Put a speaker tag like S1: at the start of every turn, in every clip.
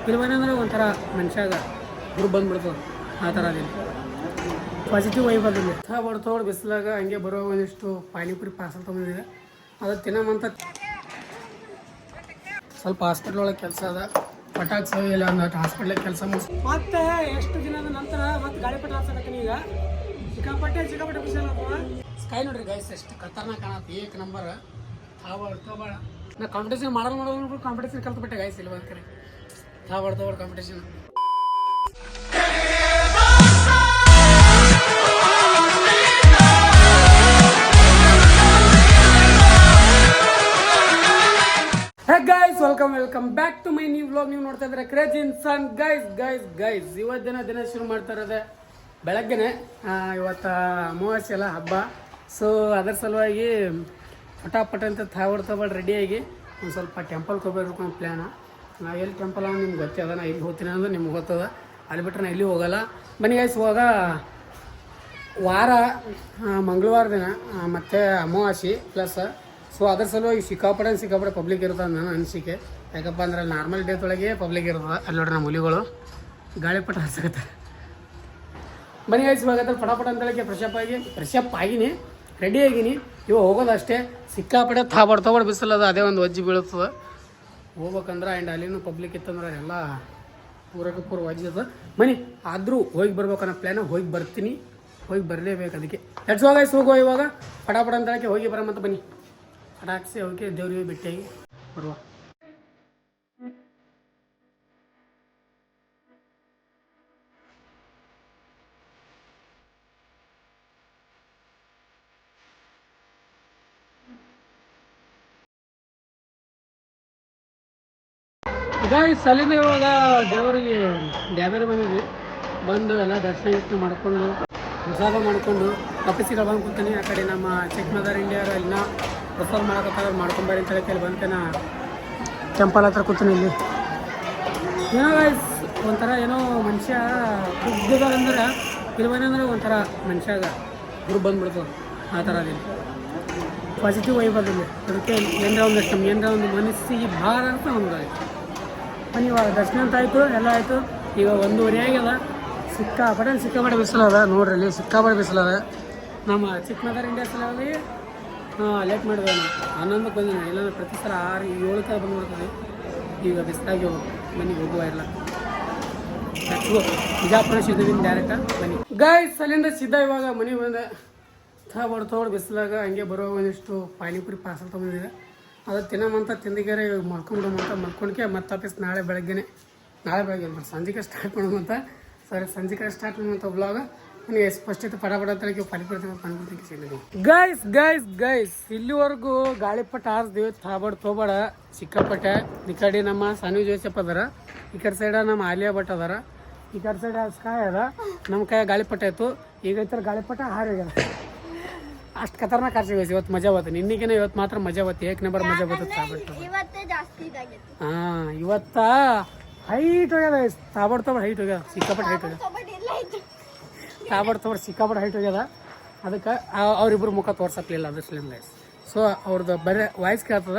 S1: ಇಲ್ಲಿ ಬಂದ್ರೆ ಒಂಥರ ಮನುಷ್ಯಾಗ ಗುರು ಬಂದ್ಬಿಡ್ತದೆ ಆ ಥರ ಅದೇನು ಪಾಸಿಟಿವ್ ವೈಬ್ ಅದಿಲ್ಲ ಬಡ್ತೋಡು ಬಿಸಿಲಾಗ ಹಂಗೆ ಬರೋ ಒಂದಿಷ್ಟು ಪಾನಿಪುರಿ ಪಾರ್ಸಲ್ ತೊಗೊಂಡಿದೆ ಅದು ತಿನ್ನಮಂತ ಸ್ವಲ್ಪ ಹಾಸ್ಪಿಟ್ಲ್ ಒಳಗೆ ಕೆಲಸ ಅದ ಪಟಾಕ್ಸ್ ಇಲ್ಲ ಅಂದಟ್ಟು ಹಾಸ್ಪಿಟ್ಲಿಗೆ ಕೆಲಸ ಮುಗಿಸ್ ಮತ್ತೆ ಎಷ್ಟು ದಿನದ ನಂತರ ಮತ್ತೆ ಗಾಳಿಪಟ ಹಾಕ್ಸಕತ್ತೀನಿ ಈಗ ಸಿಕ್ಕಾಪಟ್ಟೆ ಬಿಸಿಲ ಸ್ಕೈ ನೋಡ್ರಿ ಗೈಸ್ ಎಷ್ಟು ಖತರ್ನಾಕ್ ಕಾಣತ್ತೆ ಏಕ್ ನಂಬರ್ ತಗೋಬೇಡ ನಾ ಕಾಂಪಿಟೇಷನ್ ಮಾಡೋದು ಕಾಂಪಿಟೇಷನ್ ಕಲ್ತ್ಬಿಟ್ಟೆ ಗೈಸ್ ಇಲ್ಲಿ ಬಂದ್ಕರೆ ತಗೋಬೇಡ competition guys welcome back to my new vlog. ನೀವು ನೋಡ್ತಾ ಇದ್ರೆ ಕ್ರೇಜಿ ಇನ್ಸಾನ್. ಗೈಸ್ ಇವತ್ತು ದಿನ ಶುರು ಮಾಡ್ತಾ ಇರೋದೆ ಬೆಳಗ್ಗೆನೆ. ಇವತ್ತು ಅಮಾವಾಸ್ಯೆ ಎಲ್ಲ ಹಬ್ಬ, ಸೊ ಅದರ ಸಲುವಾಗಿ ಪಟಾಪಟ ಅಂತ ತಗೊಳ್ತಾ ರೆಡಿಯಾಗಿ ಒಂದು ಸ್ವಲ್ಪ ಟೆಂಪಲ್ಗೆ ಹೋಗ್ಬೇಕು ಅನ್ನೋ ಪ್ಲ್ಯಾನ. ನಾವು ಎಲ್ಲಿ ಟೆಂಪಲ್ ಅನ್ನೋ ನಿಮ್ಗೆ ಗೊತ್ತದ, ನಾ ಇಲ್ಲಿ ಹೋಗ್ತೀನಿ ಅಂದ್ರೆ ನಿಮ್ಗೆ ಗೊತ್ತದ. ಅಲ್ಲಿ ಬಿಟ್ಟರೆ ನಾ ಎಲ್ಲಿ ಹೋಗಲ್ಲ. ಬನ್ನಿ ಗೈಸ್ ಇವಾಗ ವಾರ ಮಂಗಳವಾರ ದಿನ ಮತ್ತು ಅಮಾವಾಸ್ಯೆ ಪ್ಲಸ್, ಸೊ ಅದ್ರ ಸಲುವಾಗಿ ಸಿಕ್ಕಾಪಟ್ಟೆ ಪಬ್ಲಿಕ್ ಇರ್ತದೆ ನನ್ನ ಅನಿಸಿಕೆ. ಯಾಕಪ್ಪ ಅಂದ್ರೆ ನಾರ್ಮಲ್ ಡೇತ್ ಒಳಗೆ ಪಬ್ಲಿಕ್ ಇರ್ತದೆ. ಅಲ್ಲಿ ನೋಡ್ರಿ ನಮ್ಮ ಹುಲಿಗಳು ಗಾಳಿಪಟ ಹರಿಸಕತ್ತಾರೆ. ಬನ್ನಿ ಗೈಸ್ ಇವಾಗ ಪಟಾಪಟ ಅಂತೇಳಕ್ಕೆ ಫ್ರೆಶಪ್ ಆಗಿನಿ, ರೆಡಿ ಆಗೀನಿ. ಇವಾಗ ಹೋಗೋದಷ್ಟೇ. ಸಿಕ್ಕಾಪಟ್ಟೆ ತಗೊಡ್ ಬಿಸಿಲದ, ಅದೇ ಒಂದು ವಜ್ಜಿ ಬೀಳುತ್ತದೆ ಹೋಗ್ಬೇಕಂದ್ರೆ. ಆ್ಯಂಡ್ ಅಲ್ಲಿನೂ ಪಬ್ಲಿಕ್ ಇತ್ತಂದ್ರೆ ಎಲ್ಲ ಪೂರ ವಜ್ಜಿ ಇರ್ತದೆ. ಬನ್ನಿ ಆದರೂ ಹೋಗಿ ಬರ್ಬೇಕನ್ನೋ ಪ್ಲ್ಯಾನ. ಹೋಗಿ ಬರಲೇಬೇಕು. ಅದಕ್ಕೆ ಎಡ್ಸೋ ಗೈಸ್ ಹೋಗೋ ಇವಾಗ ಪಟಾಪಟ ಅಂತೇಳಕ್ಕೆ ಹೋಗಿ ಬರೋಮಂತ. ಬನ್ನಿ ಪಟಾಕ್ಸಿ ಅವಕ್ಕೆ ದೇವ್ರಿಗೆ ಭೇಟಿಯಾಗಿ ಬರುವ. ಗೈಸ್ ಅಲ್ಲಿಂದ ಇವಾಗ ದೇವರಿಗೆ ಡ್ಯಾಬೇರಿ ಬಂದಿದ್ವಿ. ಬಂದು ಎಲ್ಲ ದರ್ಶನ ಮಾಡಿಕೊಂಡು ಪ್ರಸಾದ ಮಾಡಿಕೊಂಡು ವಾಪಸ್ಸಿಗೆ ಬಂದು ಕೂತೀನಿ. ಆ ಕಡೆ ನಮ್ಮ ಚಿಕ್ಕಮಗಳೂರು ಇಂಡಿಯಾರ ಇನ್ನ ಪ್ರಸಾದ ಮಾಡೋಕತ್ತಾರ ಮಾಡ್ಕೊಂಬಾರಿ ಅಂತ ಹೇಳಿ ಬಂದ್ಕೇನ ಟೆಂಪಲ್ ಹತ್ರ ಕೂತೀನಿ. ಇಲ್ಲಿ ಏನೋ ಗೈಸ್ ಒಂಥರ ಏನೋ ಮನುಷ್ಯ ಕುಗ್ಗದಂದ್ರೆ ಇಲ್ಲಿ ಬಂದ್ರೆ ಒಂಥರ ಮನುಷ್ಯಾಗ ಗುರು ಬಂದ್ಬಿಡ್ತದೆ ಆ ಥರ ಅದೇನು ಪಾಸಿಟಿವ್ ವೈಬ್ ಅದಿಲ್ಲ. ಅದಕ್ಕೆ ಏನರ ಒಂದು ಮನಸ್ಸಿಗೆ ಭಾರ ಅಂತ ಒಂದು ಬನ್ನಿ ಇವಾಗ ದರ್ಶನ ಅಂತ ಆಯಿತು, ಎಲ್ಲ ಆಯಿತು. ಈಗ 1:30 ಆಗ್ಯದ. ಸಿಕ್ಕಾಪಟ್ಟೆ ಬಿಸಿಲದ ನೋಡ್ರಿ. ಇಲ್ಲಿ ಸಿಕ್ಕಾಪಟ್ಟೆ ಬಿಸಿಲದ. ನಮ್ಮ ಚಿಕ್ಕಮಗಳೂರು ಇಂಡಿಯಾ ಸಲುವಾಗಿ ಲೇಟ್ ಮಾಡಿದೆ. ನಾನು 11ಕ್ಕೆ ಬಂದಿನಿ. ಇಲ್ಲಾಂದ್ರೆ ಪ್ರತಿ ಸಲ 6-7 ಬಂದ್ಬಿಡ್ತದೆ. ಈಗ ಬಿಸಿಲಾಗಿ ಹೋಗ್ಬೇಕು. ಬನ್ನಿ ಹೋಗುವ ಎಲ್ಲ ಬಿಜಾಪುರ ಸಿದ್ದಿದ್ದೀನಿ ಡೈರೆಕ್ಟ. ಬನ್ನಿ ಗೈಸ್ ಅಲ್ಲಿಂದ ಸಿದ್ಧ ಇವಾಗ ಮನೆಗೆ ಬಂದೆ. ತಗೊಡ್ ಬಿಸಿಲಾಗ ಹಂಗೆ ಬರೋ ಒಂದಿಷ್ಟು ಪಾನಿಪುರಿ ಪಾರ್ಸಲ್ ತೊಗೊಂಡಿದೆ. ಅದು ತಿನ್ನಮಂತ ತಿಂದಿಗೆರೆ ಮಲ್ಕೊಂಡ್ಕೆ ಮತ್ತೆ ವಾಪಸ್ ನಾಳೆ ಬೆಳಗ್ಗೆ ಸಂಜೆಗೆ ಸ್ಟಾರ್ಟ್ ಮಾಡೋಮಂತ. ಸರಿ ಸಂಜೆಗೆ ಸ್ಟಾರ್ಟ್ ಮಾಡೋಂಥ ವ್ಲಾಗ. ನನಗೆ ಫಸ್ಟ್ ಇತ್ತು ಪಟ ಅಂತೇಳಿ ಪಾನಿಪುರಿ ಸಿಗ್ತೀವಿ. ಗೈಸ್ ಇಲ್ಲಿವರೆಗೂ ಗಾಳಿಪಟ ಹಾರಿಸ್ತೀವಿ. ತಗೊಬೇಡ ಸಿಕ್ಕಾಪಟ್ಟೆ. ಈ ಕಡೆ ನಮ್ಮ ಸಾನ್ವಿ ಜೋಸೆಫ್ ಅದಾರ, ಈ ಕಡೆ ಸೈಡ ನಮ್ಮ ಆಲಿಯಾ ಭಟ್ ಅದಾರ, ಈ ಕಡೆ ಸೈಡ್ ಸ್ಕಾಯ್ ಅದ, ನಮ್ಮ ಕೈ ಗಾಳಿಪಟ ಇತ್ತು. ಈಗ ಈ ಥರ ಗಾಳಿಪಟ ಹಾರಿ ಹೋಗ್ಯದ. ಅಷ್ಟು ಖತರ್ನಾಕ್ ಹಾರಿಸಿ ಇವತ್ತು ಮಜಾ ಬರ್ತದೆ. ನಿನ್ನಿಗೇನೆ ಇವತ್ತು ಮಾತ್ರ ಮಜಾ ಬರ್ತದೆ. 1 ನಂಬರ್ ಮಜಾ ಬರ್ತದೆ. ಹಾಂ ಇವತ್ತ ಹೈಟ್ ಹೋಗ್ಯದ. ತಗೊಡ್ ಹೈಟ್ ಹೋಗ್ಯದ. ಸಿಕ್ಕಾಪಟ್ಟೆ ಹೈಟ್ ಹೋಗ್ಯದ. ಸಿಕ್ಕಾಪಟ್ಟೆ ಹೈಟ್ ಹೋಗ್ಯದ. ಅದಕ್ಕೆ ಅವರಿಬ್ಬರು ಮುಖ ತೋರ್ಸಕ್ಲಿಲ್ಲ ಅದ್ರ ಸಲ ಗೈಸ್. ಸೊ ಅವ್ರದ್ದು ಬರೀ ವಾಯ್ಸ್ ಕೇಳ್ತದ,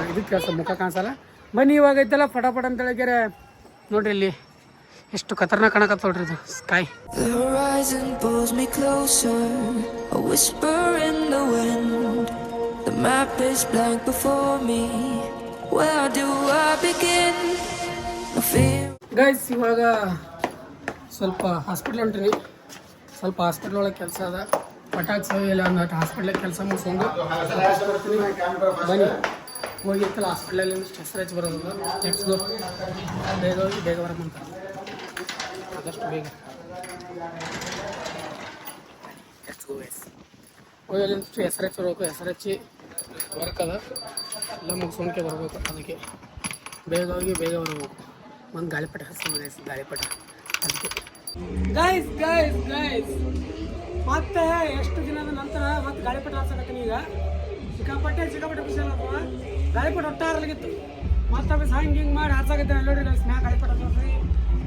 S1: ಇದಕ್ಕೆ ಕೇಳ್ತದೆ, ಮುಖ ಕಾಣಿಸಲ್ಲ. ಬನ್ನಿ ಇವಾಗ ಐತಲ್ಲ ಪಟಾಪಟ ಅಂತೇಳಿದ್ರೆ ನೋಡ್ರಿ ಇಲ್ಲಿ ಎಷ್ಟು ಖತರ್ನಾಕ್ ಕಾಣಕತ್ತ ನೋಡ್ರಿ ಇದು ಸ್ಕೈ. ಗೈಸ್ ಇವಾಗ ಸ್ವಲ್ಪ ಹಾಸ್ಪಿಟ್ಲ್ ಹೊಂಟೀನಿ. ಸ್ವಲ್ಪ ಹಾಸ್ಪಿಟ್ಲ್ ಒಳಗೆ ಕೆಲಸ ಅದ. ಪಟಾಕ್ಸ್ ಇಲ್ಲ ಅಂದಟ್ಟು ಹಾಸ್ಪಿಟ್ಲಿಗೆ ಕೆಲಸ ಮುಗಿಸ್ಕೊಂಡು ಬರ್ತೀನಿ. ಬನ್ನಿ ಹೋಗಿತ್ತಲ್ಲ ಹಾಸ್ಪಿಟ್ಲಲ್ಲಿ ಹೆಸರು ಹಚ್ಚಿ ಬರೋದಿಲ್ಲ. Let's go. ಬೇಗ ಹೋಗಿ ಬೇಗ ಬರಮಂತ, ಆದಷ್ಟು ಬೇಗ. Let's go guys. ಹೋಗಿ ಅಲ್ಲಿಂದ ಹೆಸರು ಹಚ್ಚಿ ಬರ್ಬೇಕು. ಹೆಸರು ಹಚ್ಚಿ ವರ್ಕ್ ಅದ ಎಲ್ಲ ಮುಗಿಸ್ಕೊಂಡ್ಕೆ ಬರ್ಬೇಕು. ಅದಕ್ಕೆ ಬೇಗ ಹೋಗಿ ಬೇಗ ಬರಬೇಕು. ಒಂದು ಗಾಳಿಪಟ ಹಚ್ಚಿದೆ ಗೈಸ್, ಗಾಳಿಪಟ. ಅದಕ್ಕೆ ಗೈಸ್ ಮತ್ತೆ ಎಷ್ಟು ದಿನದ ನಂತರ ಮತ್ತೆ ಗಾಳಿಪಟ ಹಾಕ್ಸಕತ್ತೀನಿ. ಈಗ ಸಿಕ್ಕಾಪಟ್ಟೆ ಬಿಸಿಲ ಗಾಳಿಪಟ ಒಟ್ಟಾರಲಾಗಿತ್ತು. ಮತ್ತೆ ಹಿಂಗೆ ಮಾಡಿ ಹಾಕ್ಸಾಕತ್ತೀನಿ. ನೋಡ್ರಿ ಗೈಸ್ ಮ್ಯಾಗ ಗಾಳಿಪಟ ತೋರಿಸ್ರಿ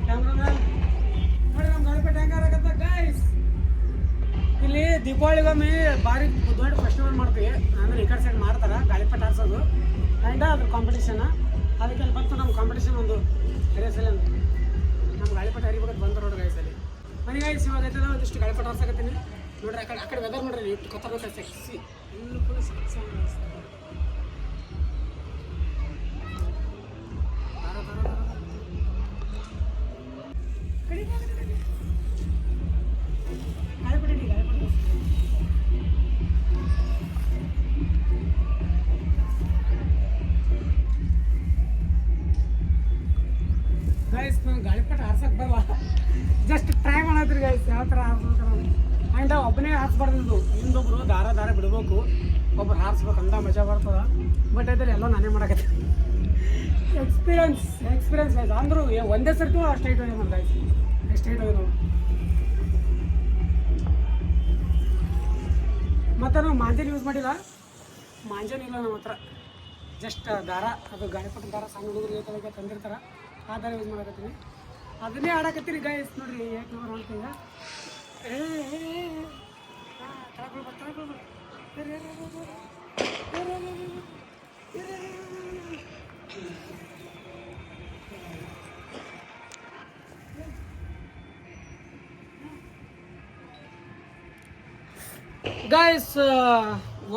S1: ಕ್ಯಾಮ್ರಾಮ್ಯಾನ್. ನೋಡಿ ನಮ್ಮ ಗಾಳಿಪಟ ಹೆಂಗಾಗತ್ತ ಗೈಸ್. ಇಲ್ಲಿ ದೀಪಾವಳಿಗೊಮ್ಮೆ ಭಾರಿ ದೊಡ್ಡ ಫೆಸ್ಟಿವಲ್ ಮಾಡ್ತೀವಿ. ಅಂದರೆ ಈ ಕಡೆ ಸೈಡ್ ಮಾಡ್ತಾರೆ ಗಾಳಿಪಟ ಹಾರಿಸೋದು. ಆ್ಯಂಡ್ ಅದ್ರ ಕಾಂಪಿಟೇಷನ್. ಅದಕ್ಕೆ ಅಲ್ಲಿ ಬಂತು ನಮ್ಮ ಕಾಂಪಿಟೇಷನ್ ಒಂದು ರೇಸಲ್ಲಿ ನಮ್ಮ ಗಾಳಿಪಟ ಹರಿಬೇಕು ಬಂತು ನೋಡ್ರಿ ಗೈಸಲ್ಲಿ ಮನೆ ಗೈಸ್ ಇವಾಗ ಐತದ ಒಂದಿಷ್ಟು ಗಾಳಿಪಟ ಹಾರ್ಸಕತ್ತೀನಿ ನೋಡ್ರಿ ಆ ಕಡೆ ವೆದರ್ ನೋಡ್ರಿ ಇಟ್ಟು ಕೊತ್ತಬೇಕು ಸೆಕ್ಸಿ ಇನ್ನು ಕೂಡ ಸೆಕ್ಸಿ ಗೈಸ್ ನಾನು ಗಾಳಿಪಟ ಹಾರ್ಸಕ್ಕೆ ಬರಲ್ಲ ಜಸ್ಟ್ ಟ್ರೈ ಮಾಡತ್ರಿ ಗೈಸ್ ಯಾವ ಥರ ಹಾರ್ಸ್ಬೇಕು ಆ್ಯಂಡ್ ಒಬ್ಬನೇ ಹಾರಿಸ್ಬಾರ್ದು ಇನ್ನೊಬ್ಬರು ದಾರ ಬಿಡಬೇಕು ಒಬ್ರು ಹಾರಿಸ್ಬೇಕು ಅಂತ ಮಜಾ ಬರ್ತದೆ ಬಟ್ ಅದ್ರಲ್ಲಿ ಎಲ್ಲ ನಾನೇ ಮಾಡಕತ್ತೆ ಎಕ್ಸ್ಪೀರಿಯನ್ಸ್ ಗೈಸ್ ಅಂದರೂ ಒಂದೇ ಸರ್ತಿ ಅಷ್ಟು ಹೈಟ್ ಹೋಗಿ ನಮ್ಮ ಗೈಸ್ ಎಷ್ಟು ಹೈಟ್ ಹೋಗಿ ನಾವು ಮತ್ತು ನಾವು ಮಾಂಜನ್ ಯೂಸ್ ಮಾಡಿಲ್ಲ ಮಾಂಜನ್ ಇಲ್ಲ ನಮ್ಮ ಹತ್ರ ಜಸ್ಟ್ ದಾರ ಅದು ಗಾಳಿಪಟ ದಾರ ಸಣ್ಣ ಹುಡುಗರಿಗೆ ತಂದಿರ್ತಾರೆ ಆ ದಾರ ಯೂಸ್ ಮಾಡಕತ್ತೀನಿ ಅದನ್ನೇ ಆಡಕತ್ತೀರಿ ಗೈಸ್ ನೋಡ್ರಿ ಯಾಕೆ ನಂಬರ್ ಹೊಂಟೀಗ ಗೈಸ್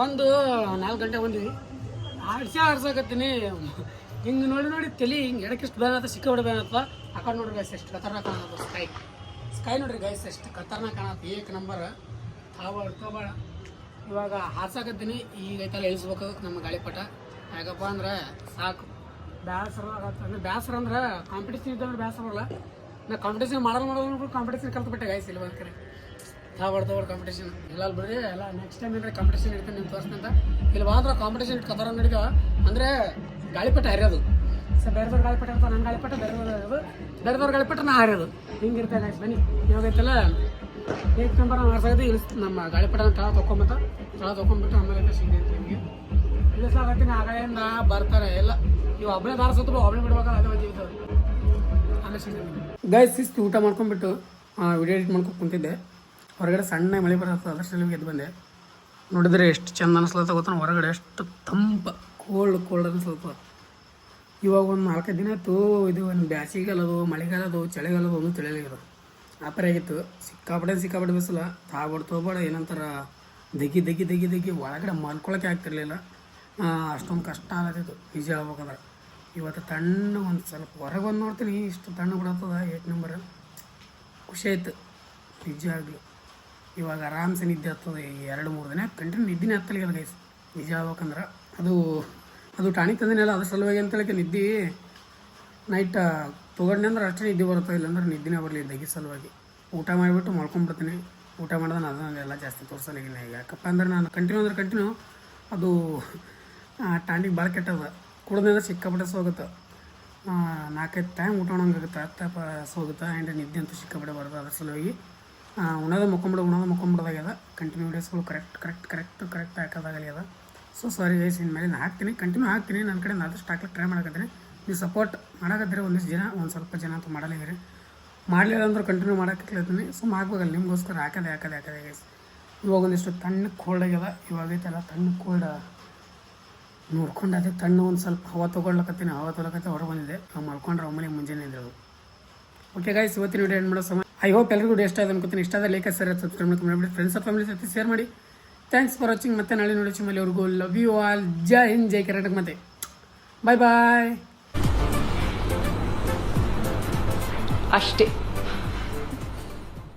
S1: ಒಂದು 4 ಗಂಟೆ ಬಂದ್ವಿ ಆಡ್ಸಾಕತ್ತೀನಿ ಹಿಂಗೆ ನೋಡಿ ತಲೆ ಹಿಂಗೆ ಎಡಕ್ಕಿಷ್ಟು ಬ್ಯಾನ್ ಆತ ಸಿಕ್ಕಾಬಿಟ್ಟು ಬ್ಯಾನ್ ಆತ ಆ ಕಡೆ ನೋಡ್ರಿ ಗೈಸ್ ಎಷ್ಟು ಖತರ್ನಾಕ್ ಕಾಣೋದು ಸ್ಕೈ ನೋಡ್ರಿ ಗೈಸ್ ಎಷ್ಟು ಖತರ್ನಾಕ್ ಕಾಣತ್ತೆ ಏಕ್ ನಂಬರ್ ತಗೋಬೇಡ ಇವಾಗ ಹಾರ್ಸಾಕತ್ತೀನಿ ಈಗ ಐತಲ್ಲ ಇಳಿಸ್ಬೇಕು ನಮ್ಮ ಗಾಳಿಪಟ ಯಾಕಪ್ಪ ಅಂದ್ರೆ ಸಾಕು ಬೇಸರ ಆಗತ್ತೆ ಅಂದ್ರೆ ಬೇಸರ ಅಂದ್ರೆ ಕಾಂಪಿಟೇಷನ್ ಇದ್ದಂದ್ರೆ ಬೇಸರ ಅಲ್ಲ ನಾ ಕಾಂಪಿಟೇಷನ್ ಮಾಡೋದು ಕಾಂಪಿಟೇಷನ್ ಕಲ್ತ್ಬಿಟ್ಟೆ ಗೈಸ್ ಇಲ್ಲಿ ಬಂದ್ಕರೆ ತಗೋಬಾರ್ದು ಕಾಂಪಿಟೇಷನ್ ಇಲ್ಲ ಬಿಡ್ರಿ ಎಲ್ಲ ನೆಕ್ಸ್ಟ್ ಟೈಮ್ ಏನಾರ ಕಾಂಪಿಟೇಷನ್ ಇಡ್ತೀನಿ ನಿಮ್ಮ ತೋರಿಸ್ನಂತ ಇಲ್ಲಿ ಮಾತ್ರ ಕಾಂಪಿಟೇಷನ್ ಇಟ್ಟು ಕತರ ನಡೀತಾವ ಅಂದರೆ ಗಾಳಿಪಟ ಹರಿಯೋದು ಸೊ ಬೇರೆದವ್ರ ಗಾಳಿಪಟ ಇರ್ತಾರೆ ನನ್ನ ಗಾಳಿಪಟ ಬೇರೆದವ್ರ ಗಾಳಿಪಟ ನಾ ಹರಿಯೋದು ಹಿಂಗಿರ್ತೇನೆ ಗೈಸ್ ಬನ್ನಿ ಇವಾಗೈತಲ್ಲ ಏಕ್ ನಂಬರ್ ನಾವು ಹಾರ್ಸಾಗತ್ತೆ ನಮ್ಮ ಗಾಳಿಪಟ ತಳ ತೊಗೊಂಡ್ಬಿಟ್ಟು ಆಮೇಲೆ ಸಿಗಿ ಅಂತ ನಿಮಗೆ ಇಳಿಸಾಗತ್ತೀನಿ ಆಗಲಿಂದ ಬರ್ತಾರೆ ಎಲ್ಲ ಇವು ಒಬ್ಬನೇ ದಾರಿಸತ್ತು ಒಬ್ಬನೇ ಬಿಡ್ಬೇಕಲ್ಲ ಅದೇ ಒಂದು ಆಮೇಲೆ ಸಿಗಿ ಗೈಸ್ ಇಷ್ಟು ಊಟ ಮಾಡ್ಕೊಂಡ್ಬಿಟ್ಟು ವಿಡಿಯೋ ಎಡಿಟ್ ಮಾಡ್ಕೊಂಡು ಕುಂತಿದ್ದೆ ಹೊರಗಡೆ ಸಣ್ಣ ಮಳೆ ಬರುತ್ತೆ ಅದರಲ್ಲಿ ನಿಮ್ಗೆ ಎದ್ದು ಬಂದೆ ನೋಡಿದ್ರೆ ಎಷ್ಟು ಚೆಂದ ಅನಿಸ್ಲತ್ತ ಗೊತ್ತಾನ ಹೊರಗಡೆ ಎಷ್ಟು ತಂಪ ಕೋಲ್ಡ್ ಅನಿಸ್ಲತ್ತ ಇವಾಗ ಒಂದು 4-5 ದಿನ ಆಯ್ತು ಇದು ಒಂದು ಬ್ಯಾಸಿಗೆಗಾಲದು ಮಳೆಗಾಲದು ಚಳಿಗಾಲದು ಒಂದು ತಿಳಿಯಲಿರೋದು ಆ ಪರ ಆಗಿತ್ತು ಸಿಕ್ಕಾಪಟ್ಟೆ ಬಿಸಿಲ ತಗೋಬೇಡ ಏನಂತಾರ ದಗಿ ಒಳಗಡೆ ಮಲ್ಕೊಳಕ್ಕೆ ಆಗ್ತಿರ್ಲಿಲ್ಲ ಅಷ್ಟೊಂದು ಕಷ್ಟ ಆಗತ್ತಿತ್ತು ನಿಜ ಹೇಳ್ಬೇಕಂದ್ರೆ ಇವತ್ತು ತಣ್ಣ ಒಂದು ಸ್ವಲ್ಪ ಹೊರಗೆ ಬಂದು ನೋಡ್ತೀನಿ ಇಷ್ಟು ತಣ್ಣ ಬಿಡತ್ತದ 8 ನಂಬರ್ ಖುಷಿ ಆಯ್ತು ನಿಜ ಆಗಲಿ ಇವಾಗ ಆರಾಮ್ಸೆ ನಿದ್ದೆ ಹತ್ತದ 2-3 ದಿನ ಕಂಟಿನ್ಯೂ ನಿದ್ದೆನೇ ಹತ್ತಲಿಲ್ಲ ಗೈಸ್ ನಿಜ ಹೇಳ್ಬೇಕಂದ್ರೆ ಅದು ಟಾಣಿಕ್ ತಂದಿನಲ್ಲ ಅದ್ರ ಸಲುವಾಗಿ ಅಂತೇಳಕ್ಕೆ ನಿದ್ದೆ ನೈಟ್ ತೊಗೊಂಡೆ ಅಂದ್ರೆ ಅಷ್ಟೇ ನಿದ್ದೆ ಬರುತ್ತೆ ಇಲ್ಲಾಂದ್ರೆ ನಿದ್ದೆನೇ ಬರಲಿ ದಗಿ ಸಲುವಾಗಿ ಊಟ ಮಾಡಿಬಿಟ್ಟು ಮಲ್ಕೊಂಡ್ಬಿಡ್ತೀನಿ ಊಟ ಮಾಡಿದ್ರೆ ಅದನ್ನೆಲ್ಲ ಜಾಸ್ತಿ ತೋರಿಸಲಿಲ್ಲ ಯಾಕಪ್ಪ ಅಂದ್ರೆ ನಾನು ಕಂಟಿನ್ಯೂ ಅದು ಟಾಣಿಕ್ ಭಾಳ ಕೆಟ್ಟದ ಕುಡ್ದಂದ್ರೆ ಸಿಕ್ಕಾಪಟ್ಟೆ ಹೋಗುತ್ತೆ 4-5 ಟೈಮ್ ಊಟ ಮಾಡೋಂಗಾಗುತ್ತೆ ಹತ್ತಪ್ಪ ಹೋಗುತ್ತೆ ಆ್ಯಂಡ್ ನಿದ್ದೆ ಅಂತೂ ಸಿಕ್ಕಾಪಟ್ಟೆ ಬರುತ್ತೆ ಅದ್ರ ಸಲುವಾಗಿ ಉಣೋದು ಮಕ್ಕೊಂಬಿಡೋದಾಗ್ಯದ ಕಂಟಿನ್ಯೂ ವೀಡಿಯೋಸ್ಗಳು ಕರೆಕ್ಟ್ ಹಾಕೋದಾಗಲ್ಲ ಸೊ ಸಾರಿ ಗೈಸ್ ಇನ್ಮೇಲೆ ನಾನು ಕಂಟಿನ್ಯೂ ಹಾಕ್ತೀನಿ ನನ್ನ ಕಡೆ ಆದಷ್ಟು ಹಾಕ್ಲಿಕ್ಕೆ ಟ್ರೈ ಮಾಡಕತ್ತೀನಿ ನೀವು ಸಪೋರ್ಟ್ ಮಾಡಕತ್ತೀರಿ ಒಂದು ಸ್ವಲ್ಪ ಜನ ಅಂತೂ ಮಾಡಲಿದ್ದೀರಿ ಮಾಡಲಿಲ್ಲ ಅಂದ್ರೆ ಕಂಟಿನ್ಯೂ ಮಾಡೋಕ್ಕಿರ್ತೀನಿ ಸೊ ಮಾಡ್ಬೇಕಲ್ಲ ನಿಮಗೋಸ್ಕರ ಹಾಕೋದೆ ಗೈಸ್ ಇವಾಗ ಒಂದಿಷ್ಟು ತಣ್ಣಗೆ ಕೋಲ್ಡ್ ಆಗ್ಯದ ಇವಾಗೈತೆಲ್ಲ ತಣ್ಣಗೆ ಕೋಲ್ಡ್ ನೋಡ್ಕೊಂಡು ಅದೇ ತಣ್ಣು ಒಂದು ಸ್ವಲ್ಪ ಹವಾ ತೊಗೊಳ್ಲಕತ್ತೀನಿ ಹೊರಗೆ ಬಂದಿದೆ ನಾವು ಮಲ್ಕೊಂಡ್ರೆ ಒಮ್ಮೆ ಮುಂಜಾನೆ ಇರೋದು ಓಕೆ ಗೈಸ್ ಇವತ್ತಿನ ವಿಡಿಯೋ ಏನು ಮಾಡೋ ಸಮಯ ಐ ಹೋಪ್ ಎಲ್ಲರಿಗೂ ಇಷ್ಟ ಆದ ಅನ್ಕೋತೀನಿ ಇಷ್ಟ ಆದ ಲೈಕ್ ಸಬ್ಸ್ಕ್ರೈಬ್ ಮಾಡ್ಕೊಂಡು ಫ್ರೆಂಡ್ಸ್ ಆಫ್ ಫ್ಯಾಮಿಲಿ ಜೊತೆ ಶೇರ್ ಮಾಡಿ ಥ್ಯಾಂಕ್ಸ್ ಫಾರ್ ವಾಚಿಂಗ್ ಮತ್ತೆ ನಾಳೆ ನೋಡಿ ಚಿಮ್ಮಲ್ಲಿವರೆಗೂ ಲವ್ ಯು ಆಲ್ ಜೈ ಹಿಂದ್ ಜೈ ಕರ್ನಾಟಕ ಮತ್ತೆ ಬಾಯ್ ಅಷ್ಟೇ.